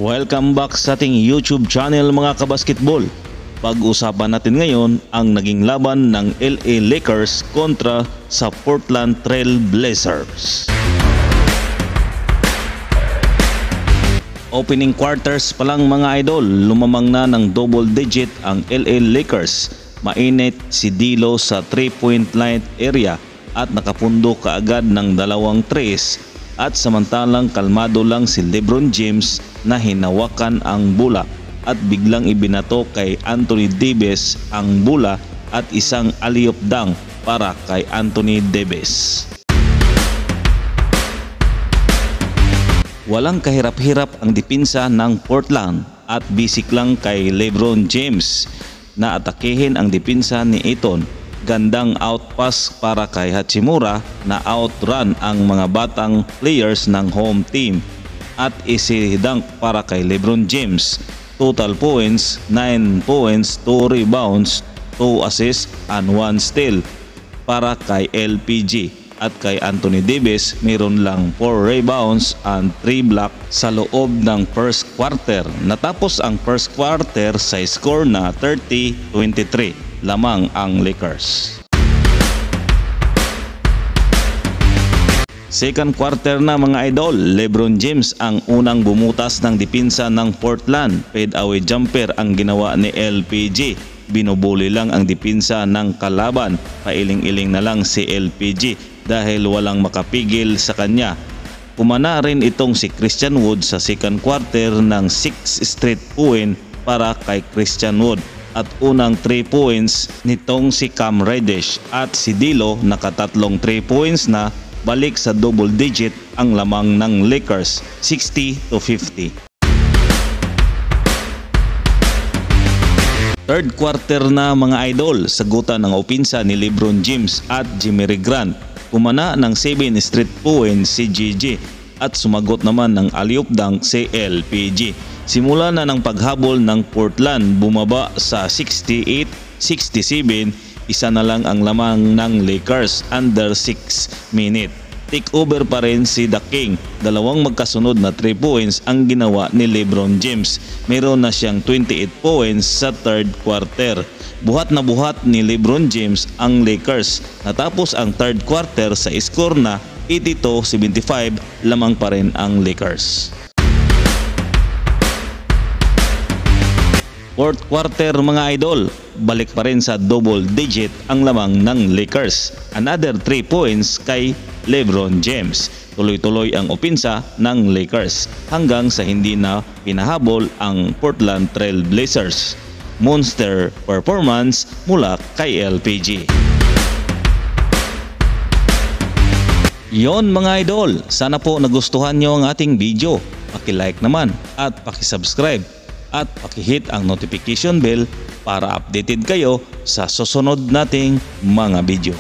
Welcome back sa ating YouTube channel mga kabasketball. Pag-usapan natin ngayon ang naging laban ng LA Lakers kontra sa Portland Trail Blazers. Opening quarters pa lang mga idol, lumamang na ng double digit ang LA Lakers. Mainit si D'Lo sa 3-point line area at nakapundo kaagad ng 2 threes. At samantalang kalmado lang si LeBron James na hinawakan ang bola at biglang ibinato kay Anthony Davis ang bola at isang alley-oop dunk para kay Anthony Davis. Walang kahirap-hirap ang depensa ng Portland at bisik lang kay LeBron James na atakehin ang depensa ni Ayton. Gandang outpass para kay Hachimura na outrun ang mga batang players ng home team at easy dunk para kay LeBron James. Total points, 9 points, 2 rebounds, 2 assists and 1 steal para kay LPG. At kay Anthony Davis mayroon lang 4 rebounds and 3 blocks sa loob ng first quarter. Natapos ang first quarter sa score na 30-23. Lamang ang Lakers. Second quarter na mga idol, LeBron James ang unang bumutas ng depensa ng Portland. Fade away jumper ang ginawa ni LPG. Binubuli lang ang depensa ng kalaban. Pailing-iling na lang si LPG dahil walang makapigil sa kanya. Kumana rin itong si Christian Wood sa second quarter ng 6 straight point para kay Christian Wood. At unang 3 points nitong si Cam Reddish at si D'Lo nakatatlong 3 points na, balik sa double digit ang lamang ng Lakers 60-50. Third quarter na mga idol, sagutan ng opensa ni LeBron James at Jimmy Grant. Kumana ng 7 straight points si GG at sumagot naman ng alley-oop dunk si LPG. Simula na ng paghabol ng Portland, bumaba sa 68-67, isa na lang ang lamang ng Lakers under 6 minutes. Take over pa rin si The King. Dalawang magkasunod na 3 points ang ginawa ni LeBron James. Meron na siyang 28 points sa third quarter. Buhat na buhat ni LeBron James ang Lakers. Natapos ang third quarter sa score na 82-75, lamang pa rin ang Lakers. Fourth quarter mga idol, balik pa rin sa double digit ang lamang ng Lakers. Another 3 points kay LeBron James. Tuloy-tuloy ang opensa ng Lakers hanggang sa hindi na pinahabol ang Portland Trail Blazers. Monster performance mula kay LPG. Yon mga idol, sana po nagustuhan nyo ang ating video. Paki-like naman at paki-subscribe at paki-hit ang notification bell para updated kayo sa susunod nating mga video.